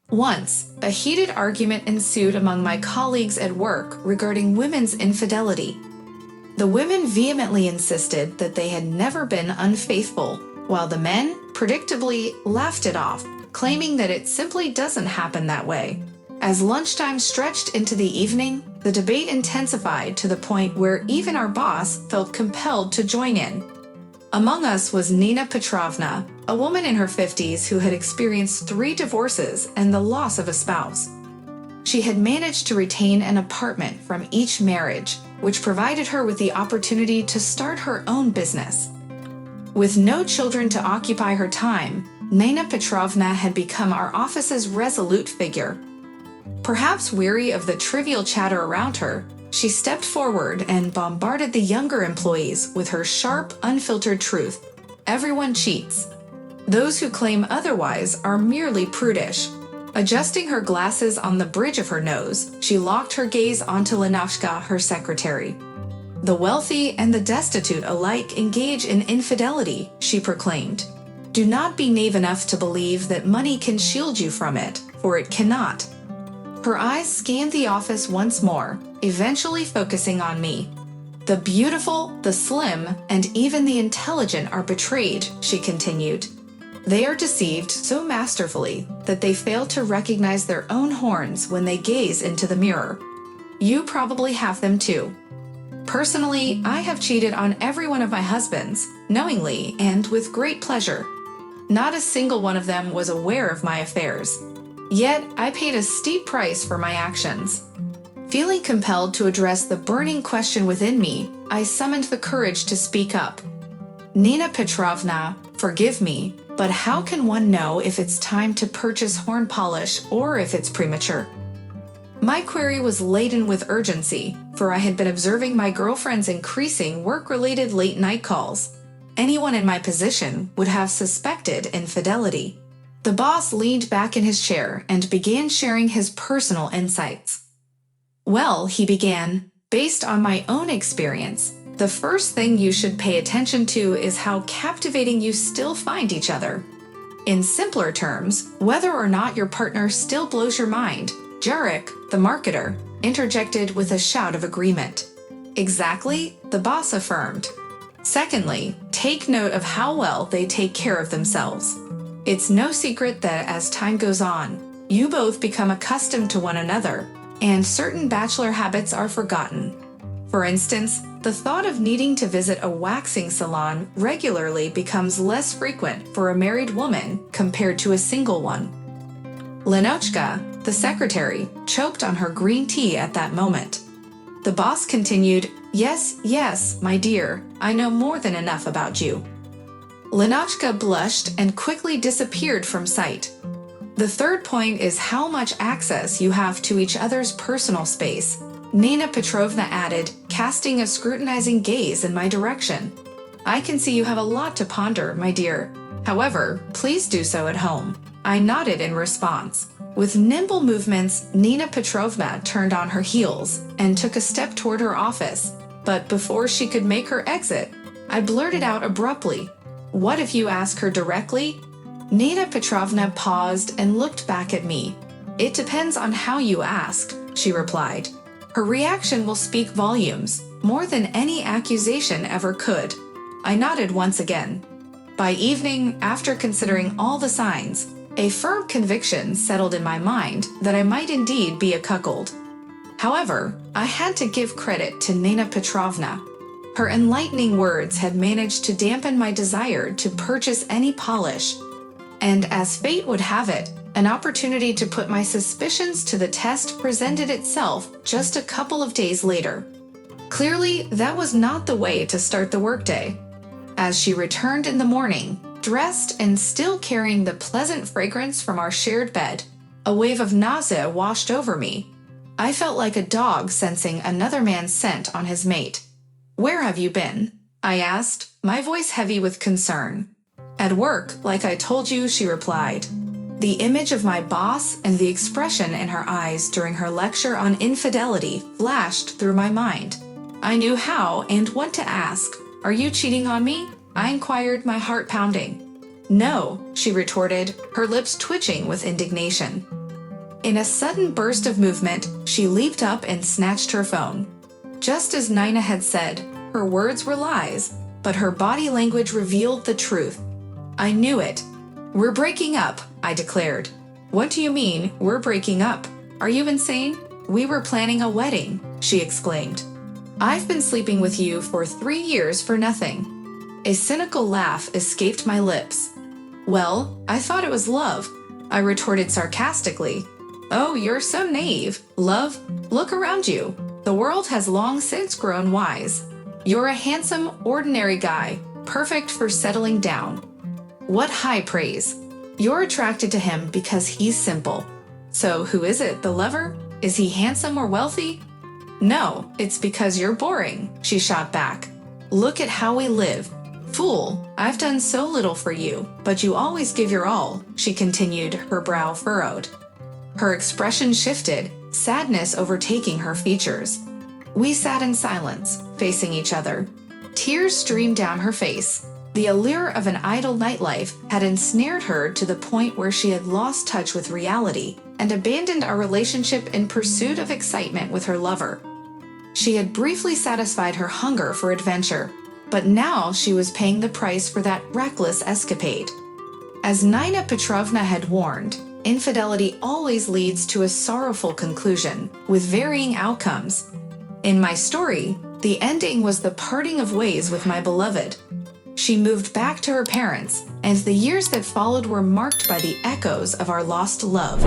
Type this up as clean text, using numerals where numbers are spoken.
Once, a heated argument ensued among my colleagues at work regarding women's infidelity. The women vehemently insisted that they had never been unfaithful, while the men predictably laughed it off, claiming that it simply doesn't happen that way. As lunchtime stretched into the evening, the debate intensified to the point where even our boss felt compelled to join in. Among us was Nina Petrovna, a woman in her 50s who had experienced 3 divorces and the loss of a spouse. She had managed to retain an apartment from each marriage, which provided her with the opportunity to start her own business. With no children to occupy her time, Nina Petrovna had become our office's resolute figure. Perhaps weary of the trivial chatter around her, she stepped forward and bombarded the younger employees with her sharp, unfiltered truth. Everyone cheats. Those who claim otherwise are merely prudish. Adjusting her glasses on the bridge of her nose, she locked her gaze onto Lenashka, her secretary. The wealthy and the destitute alike engage in infidelity, she proclaimed. Do not be naive enough to believe that money can shield you from it, for it cannot. Her eyes scanned the office once more, eventually focusing on me. The beautiful, the slim, and even the intelligent are betrayed, she continued. They are deceived so masterfully that they fail to recognize their own horns when they gaze into the mirror. You probably have them too. Personally, I have cheated on every one of my husbands, knowingly and with great pleasure. Not a single one of them was aware of my affairs. Yet, I paid a steep price for my actions. Feeling compelled to address the burning question within me, I summoned the courage to speak up. Nina Petrovna, forgive me, but how can one know if it's time to purchase horn polish or if it's premature? My query was laden with urgency, for I had been observing my girlfriend's increasing work-related late-night calls. Anyone in my position would have suspected infidelity. The boss leaned back in his chair and began sharing his personal insights. Well, he began, based on my own experience, the first thing you should pay attention to is how captivating you still find each other. In simpler terms, whether or not your partner still blows your mind, Jarek, the marketer, interjected with a shout of agreement. Exactly, the boss affirmed. Secondly, take note of how well they take care of themselves. It's no secret that as time goes on, you both become accustomed to one another, and certain bachelor habits are forgotten. For instance, the thought of needing to visit a waxing salon regularly becomes less frequent for a married woman compared to a single one. Lenochka, the secretary, choked on her green tea at that moment. The boss continued, Yes, my dear, I know more than enough about you. Lenochka blushed and quickly disappeared from sight. The third point is how much access you have to each other's personal space, Nina Petrovna added, casting a scrutinizing gaze in my direction. I can see you have a lot to ponder, my dear. However, please do so at home. I nodded in response. With nimble movements, Nina Petrovna turned on her heels and took a step toward her office. But before she could make her exit, I blurted out abruptly, What if you ask her directly? Nina Petrovna paused and looked back at me. It depends on how you asked, she replied. Her reaction will speak volumes, more than any accusation ever could. I nodded once again. By evening, after considering all the signs, a firm conviction settled in my mind that I might indeed be a cuckold. However, I had to give credit to Nina Petrovna. Her enlightening words had managed to dampen my desire to purchase any polish. And as fate would have it, an opportunity to put my suspicions to the test presented itself just a couple of days later. Clearly, that was not the way to start the workday. As she returned in the morning, dressed and still carrying the pleasant fragrance from our shared bed, a wave of nausea washed over me. I felt like a dog sensing another man's scent on his mate. Where have you been? I asked, my voice heavy with concern. At work, like I told you, she replied. The image of my boss and the expression in her eyes during her lecture on infidelity flashed through my mind. I knew how and what to ask. Are you cheating on me? I inquired, my heart pounding. No, she retorted, her lips twitching with indignation. In a sudden burst of movement, she leaped up and snatched her phone. Just as Nina had said, her words were lies, but her body language revealed the truth. I knew it. "We're breaking up," I declared. "What do you mean, we're breaking up? Are you insane? We were planning a wedding," she exclaimed. "I've been sleeping with you for 3 years for nothing." A cynical laugh escaped my lips. "Well, I thought it was love," I retorted sarcastically. "Oh, you're so naive. Love? Look around you. The world has long since grown wise. You're a handsome, ordinary guy, perfect for settling down." What high praise. You're attracted to him because he's simple. So who is it, the lover? Is he handsome or wealthy? "No, it's because you're boring," she shot back. "Look at how we live. Fool, I've done so little for you, but you always give your all," she continued, her brow furrowed. Her expression shifted, sadness overtaking her features. We sat in silence, facing each other. Tears streamed down her face. The allure of an idle nightlife had ensnared her to the point where she had lost touch with reality and abandoned our relationship in pursuit of excitement with her lover. She had briefly satisfied her hunger for adventure, but now she was paying the price for that reckless escapade. As Nina Petrovna had warned, infidelity always leads to a sorrowful conclusion, with varying outcomes. In my story, the ending was the parting of ways with my beloved. She moved back to her parents, and the years that followed were marked by the echoes of our lost love.